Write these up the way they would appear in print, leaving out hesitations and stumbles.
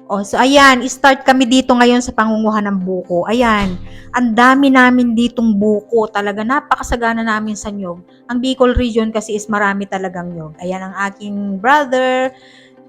Oh, so ayan, start kami dito ngayon sa pangunguha ng buko. Ayan, ang dami namin ditong buko. Talaga napakasagana namin sa nyog. Ang Bicol region kasi is marami talagang nyog. Ayan ang aking brother,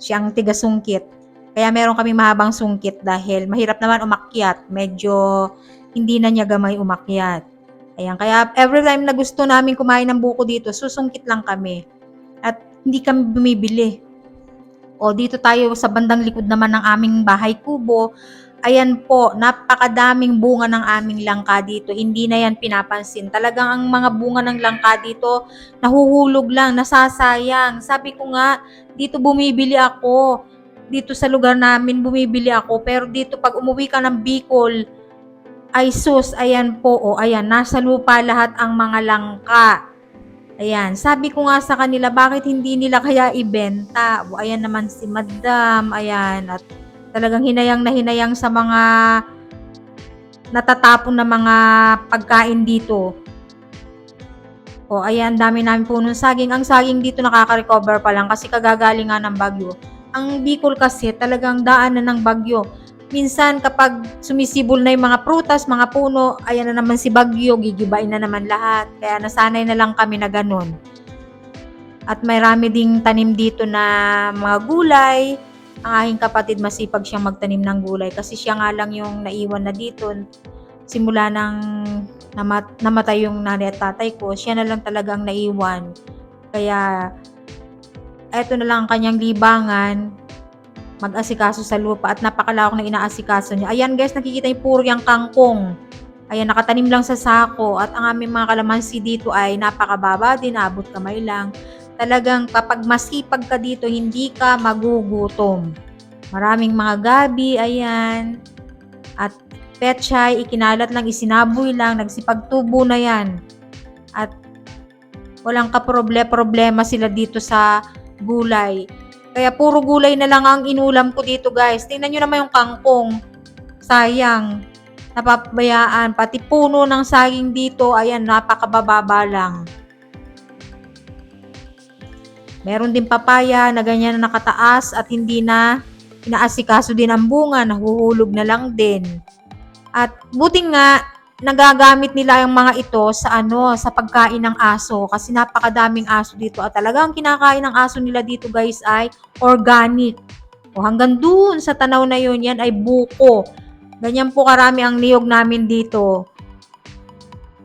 siyang tiga-sungkit. Kaya meron kaming mahabang sungkit dahil mahirap naman umakyat. Medyo hindi na niya gamay umakyat. Ayan, kaya every time na gusto namin kumain ng buko dito, susungkit lang kami. At hindi kami bumibili. O dito tayo sa bandang likod naman ng aming bahay kubo. Ayan po, napakadaming bunga ng aming langka dito. Hindi na yan pinapansin. Talagang ang mga bunga ng langka dito, nahuhulog lang, nasasayang. Sabi ko nga, dito bumibili ako. Dito sa lugar namin bumibili ako. Pero dito pag umuwi ka ng Bicol, ay sus, ayan po, o ayan, nasa lupa lahat ang mga langka. Ayan, sabi ko nga sa kanila, bakit hindi nila kaya ibenta? O, ayan naman si Madam, ayan, at talagang hinayang na hinayang sa mga natatapon na mga pagkain dito. O, ayan, dami namin punong saging. Ang saging dito nakaka-recover pa lang kasi kagagaling nga ng bagyo. Ang Bicol kasi talagang daanan ng bagyo. Minsan kapag sumisibol na yung mga prutas, mga puno, ayan na naman si bagyo, gigibain na naman lahat. Kaya nasanay na lang kami na ganun. At may rami ding tanim dito na mga gulay. Ang aking kapatid masipag siyang magtanim ng gulay kasi siya nga lang yung naiwan na dito. Simula nang namatay yung nanay at tatay ko, siya na lang talagang naiwan. Kaya eto na lang ang kanyang libangan, mag-asikaso sa lupa at napakalawak na inaasikaso niya. Ayan guys, nakikita niyo puro yung kangkong. Ayan, nakatanim lang sa sako at ang aming mga kalamansi dito ay napakababa din, abot kamay lang. Talagang kapag masipag ka dito, hindi ka magugutom. Maraming mga gabi, ayan. At pechay, ikinalat lang, isinaboy lang, nagsipagtubo na yan. At walang kaproblema sila dito sa gulay. Kaya puro gulay na lang ang inulam ko dito guys. Tingnan nyo naman yung kangkong. Sayang. Napapabayaan. Pati puno ng saging dito, ayan, napakabababa lang. Meron din papaya na ganyan na nakataas at hindi na inaasikaso din ang bunga, nahuhulog na lang din. At buti nga, nagagamit nila yung mga ito sa sa pagkain ng aso kasi napakadaming aso dito at talagang kinakain ng aso nila dito guys ay organic. O hanggang doon sa tanaw na yun, yan ay buko. Ganyan po karami ang niyog namin dito.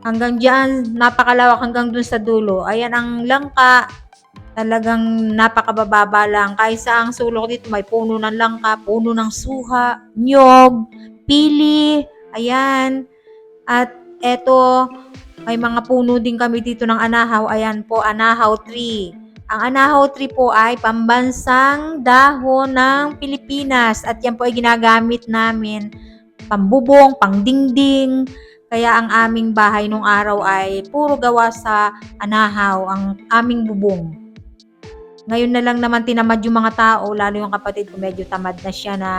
Hanggang diyan, napakalawak hanggang dun sa dulo. Ayan ang langka, talagang napakabababa lang. Kaysa ang sulok dito, may puno ng langka, puno ng suha, nyog, pili, ayan. At eto, may mga puno din kami dito ng anahaw. Ayan po, anahaw tree. Ang anahaw tree po ay pambansang dahon ng Pilipinas. At yan po ay ginagamit namin pambubong, pangdingding. Kaya ang aming bahay nung araw ay puro gawa sa anahaw, ang aming bubong. Ngayon na lang naman tinamad yung mga tao, lalo yung kapatid ko medyo tamad na siya na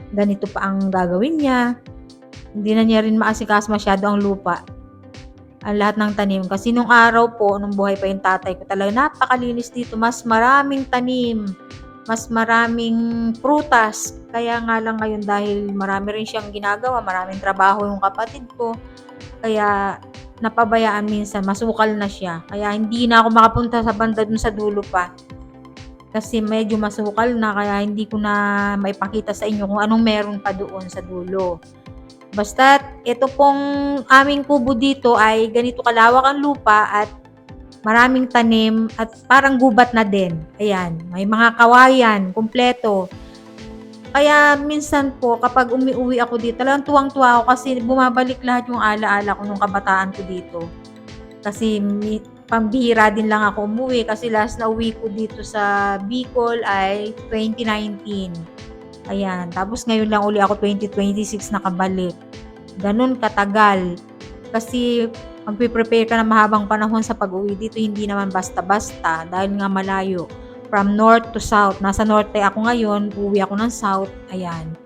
ganito pa ang gagawin niya. Hindi na niya rin maasikaso masyado ang lupa. Ang lahat ng tanim. Kasi nung araw po, nung buhay pa yung tatay ko, talaga napakalinis dito. Mas maraming tanim. Mas maraming prutas. Kaya nga lang ngayon dahil marami rin siyang ginagawa, maraming trabaho yung kapatid ko. Kaya napabayaan minsan, masukal na siya. Kaya hindi na ako makapunta sa banda dun sa dulo pa. Kasi medyo masukal na, kaya hindi ko na maipakita sa inyo kung anong meron pa doon sa dulo. Basta't ito pong aming kubo dito ay ganito kalawak ang lupa at maraming tanim at parang gubat na din. Ayan, may mga kawayan, kumpleto. Kaya minsan po kapag umiuwi ako dito, talagang tuwang-tuwa ako kasi bumabalik lahat yung alaala ko nung kabataan ko dito. Kasi pambihira din lang ako umuwi kasi last na uwi ko dito sa Bicol ay 2019. Ayan, tapos ngayon lang uli ako 2026 nakabalik. Ganun katagal. Kasi magpe-prepare ka na mahabang panahon sa pag-uwi dito, hindi naman basta-basta dahil nga malayo. From north to south. Nasa norte ako ngayon, uwi ako ng south. Ayan.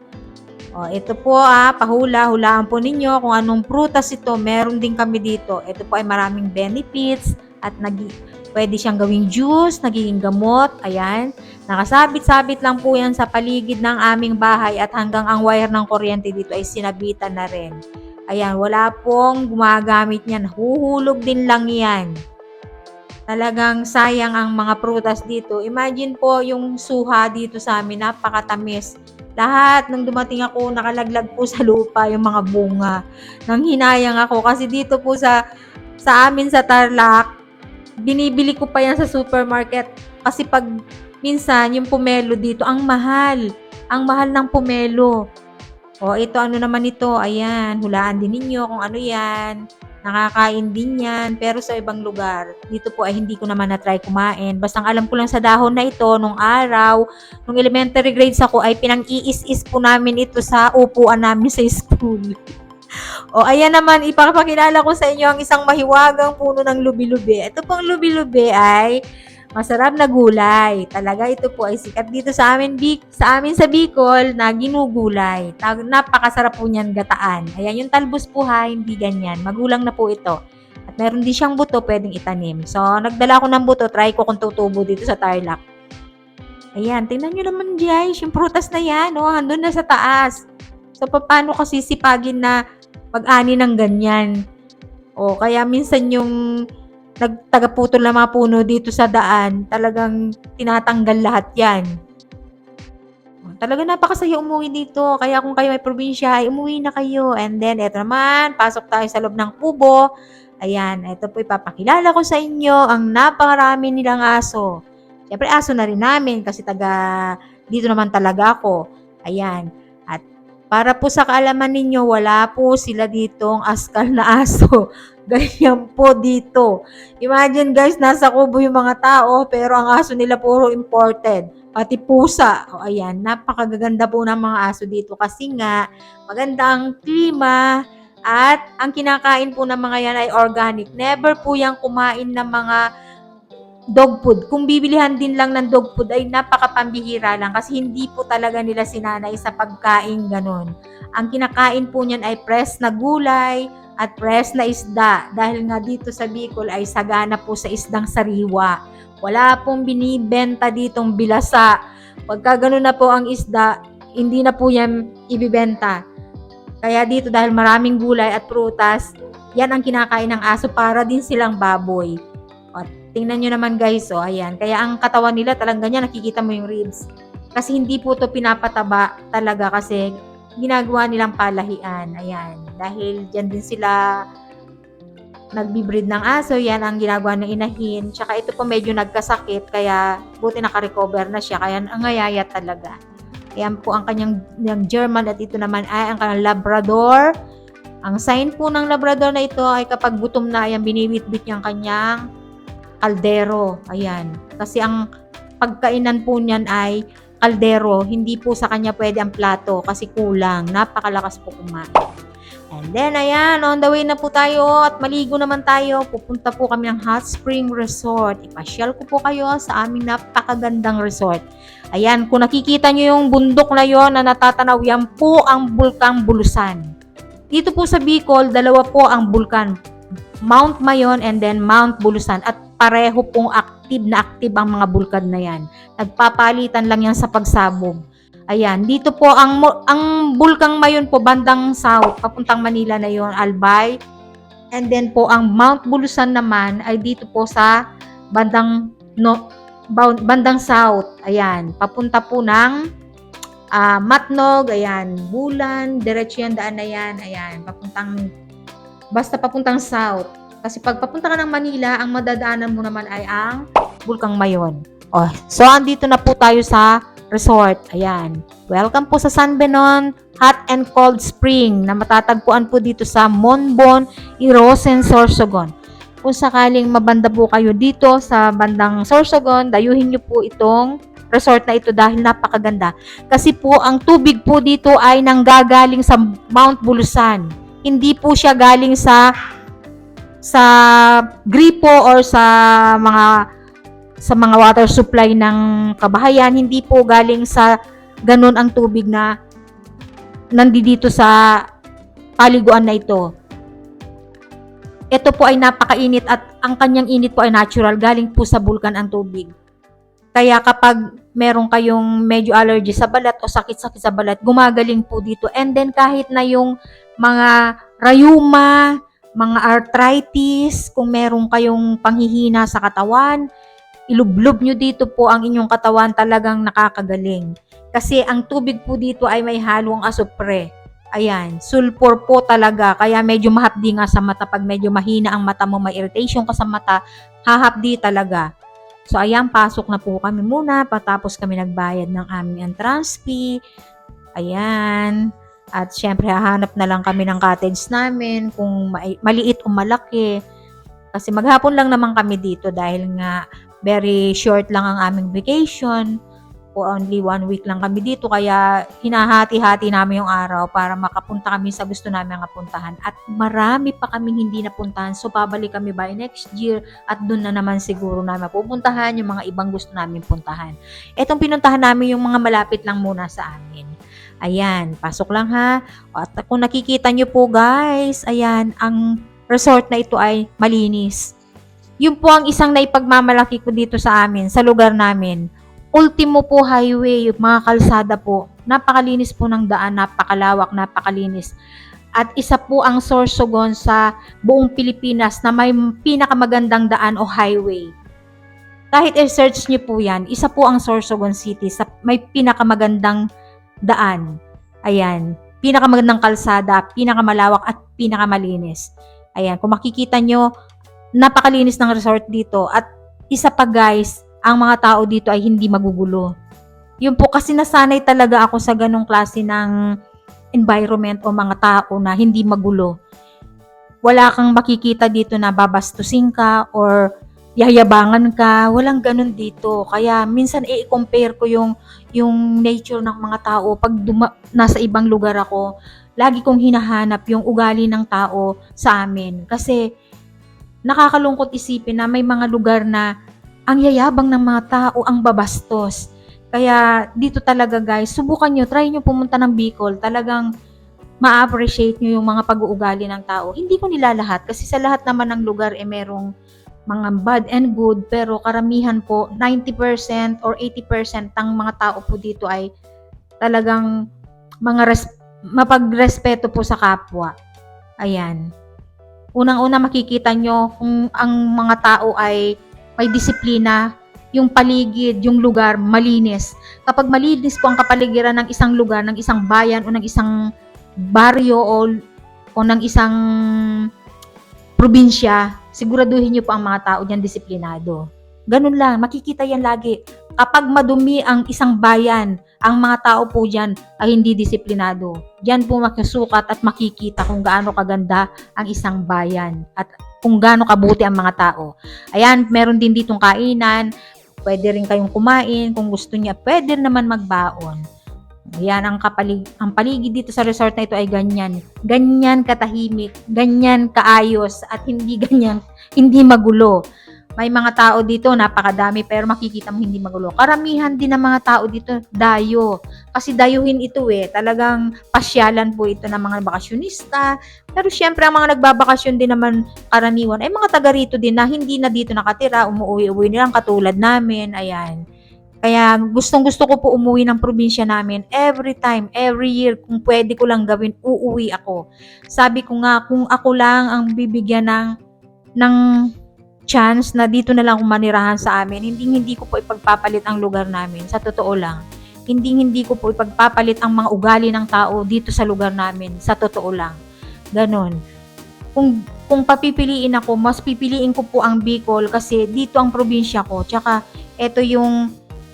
O, ito po hulaan po ninyo kung anong prutas ito. Meron din kami dito. Ito po ay maraming benefits. at pwede siyang gawing juice, nagiging gamot. Ayan. Nakasabit-sabit lang po yan sa paligid ng aming bahay at hanggang ang wire ng kuryente dito ay sinabitan na rin. Ayan, wala pong gumagamit niyan. Huhulog din lang yan. Talagang sayang ang mga prutas dito. Imagine po yung suha dito sa amin, napakatamis. Lahat nung dumating ako, nakalaglag po sa lupa yung mga bunga. Nang hinayang ako kasi dito po sa amin sa Tarlac, binibili ko pa yan sa supermarket kasi pag minsan yung pomelo dito ang mahal. Ang mahal ng pomelo. O ito ano naman ito? Ayan, hulaan din ninyo kung ano yan. Nakakain din yan, pero sa ibang lugar. Dito po ay hindi ko naman na-try kumain. Basta ang alam ko lang sa dahon na ito, nung araw, nung elementary grades ako, ay pinang-iis-is po namin ito sa upuan namin sa school. O ayan naman, ipapakilala ko sa inyo ang isang mahiwagang puno ng lubi-lubi. Ito pong lubi-lubi ay masarap na gulay. Talaga ito po ay sikat dito sa amin sa Bicol na ginugulay. Napakasarap po niyan gataan. Ayan yung talbos po ha, hindi ganyan. Magulang na po ito. At meron din siyang buto pwedeng itanim. So, nagdala ko ng buto, try ko kung tutubo dito sa Tarlac. Ayan, tingnan nyo naman guys, yung prutas na yan, oh, andun na sa taas. So, paano kasi sipagin na pag-ani ng ganyan? O, kaya minsan yung nagtagaputol ng mga puno dito sa daan, talagang tinatanggal lahat yan. Talaga napakasaya umuwi dito. Kaya kung kayo ay probinsya, ay umuwi na kayo. And then, eto naman, pasok tayo sa loob ng kubo. Ayan, ito po ipapakilala ko sa inyo ang napakarami nilang aso. Siyempre, aso na rin namin kasi dito naman talaga ako. Ayan. At para po sa kaalaman ninyo, wala po sila ditong askal na aso. Ganyan po dito. Imagine guys, nasa kubo yung mga tao, pero ang aso nila puro imported. Pati pusa. O ayan, napakagaganda po ng mga aso dito kasi nga, maganda ang klima at ang kinakain po ng mga yan ay organic. Never po yung kumain ng mga dog food. Kung bibilihan din lang ng dog food ay napakapambihira lang kasi hindi po talaga nila sinanay sa pagkain ganon. Ang kinakain po niyan ay fresh na gulay at fresh na isda dahil nga dito sa Bicol ay sagana po sa isdang sariwa. Wala pong binibenta ditong bilasa. Pagka ganon na po ang isda, hindi na po yan ibibenta. Kaya dito dahil maraming gulay at prutas, yan ang kinakain ng aso para din silang baboy. At tingnan nyo naman guys, oh, ayan. Kaya ang katawan nila talagang ganyan, nakikita mo yung ribs. Kasi hindi po to pinapataba talaga kasi ginagawa nilang palahian. Ayan. Dahil dyan din sila nagbibreed ng aso, yan ang ginagawa ng inahin. Tsaka ito po medyo nagkasakit, kaya buti nakarecover na siya. Kaya ang ngayaya talaga. Ayan po ang kanyang German at ito naman ay ang kanyang Labrador. Ang sign po ng Labrador na ito ay kapag gutom na, ayan, binibitbit niyang kanyang kaldero. Ayan. Kasi ang pagkainan po niyan ay kaldero. Hindi po sa kanya pwede ang plato kasi kulang. Napakalakas po kumain. And then, ayan, on the way na po tayo at maligo naman tayo. Pupunta po kami ng Hot Spring Resort. Ipasyal ko po kayo sa aming napakagandang resort. Ayan, kung nakikita nyo yung bundok na yon na natatanaw, yan po ang Bulkang Bulusan. Dito po sa Bicol, dalawa po ang bulkan. Mount Mayon and then Mount Bulusan. At pareho pong active ang mga bulkan na yan. Nagpapalitan lang yan sa pagsabog. Ayan, dito po ang Bulkang Mayon po bandang south, papuntang Manila na yon, Albay. And then po ang Mount Bulusan naman ay dito po sa bandang south. Ayan, papunta po ng Matnog, ayan, Bulan, diretso yan daan na yan. Ayan, papuntang south. Kasi pag papunta ka ng Manila, ang madadaanan mo naman ay ang Bulkang Mayon. Oh, so andito na po tayo sa resort. Ayan. Welcome po sa San Benon Hot and Cold Spring na matatagpuan po dito sa Monbon, Irosen, Sorsogon. Kung sakaling mabanda po kayo dito sa bandang Sorsogon, dayuhin niyo po itong resort na ito dahil napakaganda. Kasi po ang tubig po dito ay nanggagaling sa Mount Bulusan. Hindi po siya galing sa gripo or sa mga water supply ng kabahayan. Hindi po galing sa ganun ang tubig na nandito sa paliguan na ito. Ito po ay napakainit at ang kanyang init po ay natural, galing po sa bulkan ang tubig. Kaya kapag meron kayong medyo allergy sa balat o sakit-sakit sa balat, gumagaling po dito. And then kahit na yung mga rayuma, mga arthritis, kung meron kayong panghihina sa katawan, ilublob nyo dito po ang inyong katawan, talagang nakakagaling. Kasi ang tubig po dito ay may halong asupre. Ayan, sulfur po talaga. Kaya medyo mahapdi nga sa mata. Pag medyo mahina ang mata mo, may irritation ka sa mata, hahapdi talaga. So, ayan, pasok na po kami muna. Patapos kami nagbayad ng aming entrance fee. Ayan. At syempre, hahanap na lang kami ng cottage namin kung maliit o malaki. Kasi maghapon lang naman kami dito dahil nga very short lang ang aming vacation. O only 1 week lang kami dito. Kaya hinahati-hati namin yung araw para makapunta kami sa gusto namin ang puntahan. At marami pa kaming hindi napuntahan. So, pabalik kami by next year. At doon na naman siguro namin pupuntahan yung mga ibang gusto namin puntahan. Etong pinuntahan namin yung mga malapit lang muna sa amin. Ayan, pasok lang ha. At kung nakikita nyo po guys, ayan, ang resort na ito ay malinis. Yun po ang isang naipagmamalaki ko dito sa amin, sa lugar namin. Ultimo po highway, mga kalsada po. Napakalinis po ng daan, napakalawak, napakalinis. At isa po ang Sorsogon sa buong Pilipinas na may pinakamagandang daan o highway. Kahit i-search niyo po yan, isa po ang Sorsogon City sa may pinakamagandang daan. Ayan, pinakamagandang kalsada, pinakamalawak at pinakamalinis. Ayan, kung makikita nyo, napakalinis ng resort dito. At isa pa guys, ang mga tao dito ay hindi magugulo. Yun po kasi nasanay talaga ako sa ganong klase ng environment o mga tao na hindi magulo. Wala kang makikita dito na babastusin ka or yayabangan ka. Walang ganon dito. Kaya minsan i-compare ko yung nature ng mga tao. Pag nasa ibang lugar ako, lagi kong hinahanap yung ugali ng tao sa amin. Kasi nakakalungkot isipin na may mga lugar na ang yayabang ng mga tao, ang babastos. Kaya dito talaga guys, subukan nyo, try nyo pumunta ng Bicol. Talagang ma-appreciate nyo yung mga pag-uugali ng tao. Hindi ko nilalahat kasi sa lahat naman ng lugar merong mga bad and good, pero karamihan po, 90% or 80% ng mga tao po dito ay talagang mapagrespeto po sa kapwa. Ayan. Unang-una makikita nyo kung ang mga tao ay may disiplina, yung paligid, yung lugar, malinis. Kapag malinis po ang kapaligiran ng isang lugar, ng isang bayan o ng isang baryo o ng isang probinsya, siguraduhin nyo po ang mga tao diyan disiplinado. Ganun lang, makikita yan lagi. Kapag madumi ang isang bayan, ang mga tao po diyan ay hindi disiplinado. Diyan po makisukat at makikita kung gaano kaganda ang isang bayan at kung gaano kabuti ang mga tao. Ayan, meron din ditong kainan. Pwede rin kayong kumain. Kung gusto niya, pwede naman magbaon. Ayan, ang paligid dito sa resort na ito ay ganyan. Ganyan katahimik, ganyan kaayos, at hindi magulo. May mga tao dito, napakadami, pero makikita mo hindi magulo. Karamihan din ng mga tao dito, dayo. Kasi dayuhin ito talagang pasyalan po ito ng mga bakasyonista. Pero syempre, ang mga nagbabakasyon din naman karaniwan, ay mga taga rito din na hindi na dito nakatira, umuwi-uwi nilang katulad namin, ayan. Kaya gustong-gusto ko po umuwi ng probinsya namin every time, every year, kung pwede ko lang gawin, uuwi ako. Sabi ko nga, kung ako lang ang bibigyan ng chance na dito na lang manirahan sa amin, hindi ko po ipagpapalit ang lugar namin, sa totoo lang. Hindi ko po ipagpapalit ang mga ugali ng tao dito sa lugar namin, sa totoo lang. Ganon. Kung papipiliin ako, mas pipiliin ko po ang Bicol kasi dito ang probinsya ko. Tsaka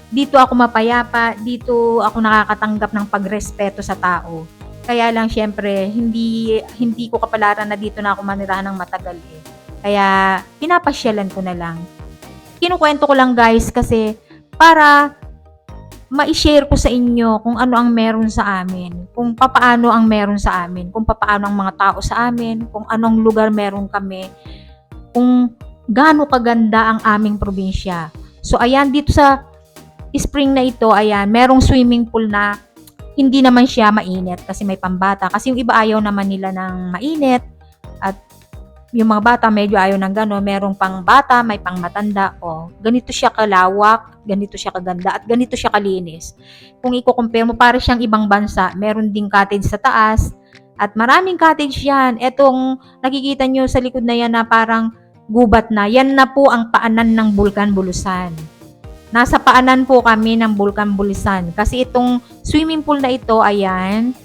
dito ako mapayapa, dito ako nakakatanggap ng pagrespeto sa tao. Kaya lang syempre, hindi ko kapalaran na dito na ako manirahan ng matagal Kaya pinapasyalan ko na lang. Kinukwento ko lang guys kasi para ma-share ko sa inyo kung ano ang meron sa amin, kung papaano ang meron sa amin, kung papaano ang mga tao sa amin, kung anong lugar meron kami, kung gaano kaganda ang aming probinsya. So ayan, dito sa spring na ito, ayan, merong swimming pool na hindi naman siya mainit kasi may pambata. Kasi yung iba ayaw naman nila ng mainit at yung mga bata medyo ayaw ng gano'n, merong pang bata, may pang matanda, ganito siya kalawak, ganito siya kaganda, at ganito siya kalinis. Kung i-compare mo, para siyang ibang bansa, meron ding cottage sa taas, at maraming cottage yan. Etong nakikita nyo sa likod na yan na parang gubat na, yan na po ang paanan ng Bulkan Bulusan. Nasa paanan po kami ng Bulkan Bulusan. Kasi itong swimming pool na ito, ayan,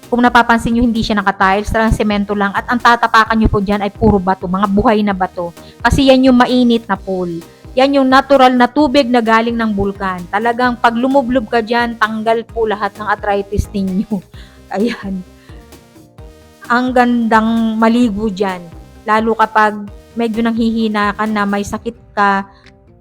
kung napapansin nyo, hindi siya naka-tiles, talagang semento lang. At ang tatapakan nyo po dyan ay puro bato, mga buhay na bato. Kasi yan yung mainit na pool. Yan yung natural na tubig na galing ng bulkan. Talagang pag lumublob ka dyan, tanggal po lahat ng arthritis ninyo. Ayan. Ang gandang maligo dyan. Lalo kapag medyo nanghihina ka na, may sakit ka,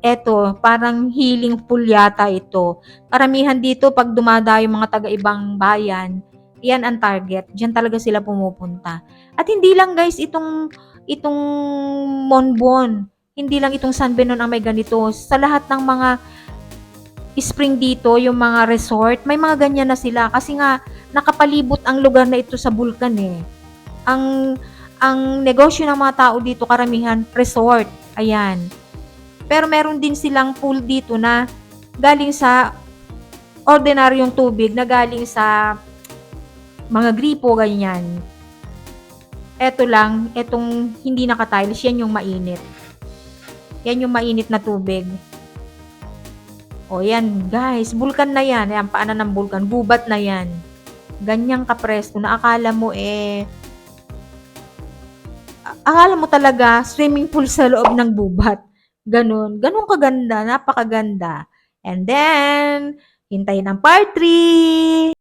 eto, parang healing pool yata ito. Karamihan dito, pag dumadayo mga taga-ibang bayan, yan ang target. Diyan talaga sila pumupunta. At hindi lang guys, itong Monbon, hindi lang itong San Benon ang may ganito. Sa lahat ng mga spring dito, yung mga resort, may mga ganyan na sila. Kasi nga, nakapalibot ang lugar na ito sa bulkan eh. Ang negosyo ng mga tao dito, karamihan, resort. Ayan. Pero meron din silang pool dito na galing sa ordinaryong tubig, na galing sa mga gripo, ganyan. Eto lang, etong hindi naka-tiles, yan yung mainit. Yan yung mainit na tubig. O yan, guys, bulkan na yan. Yan, paanan ng bulkan, gubat na yan. Ganyang kapresko na akala mo akala mo talaga swimming pool sa loob ng gubat. Ganun kaganda, napakaganda. And then, hintayin ang part 3.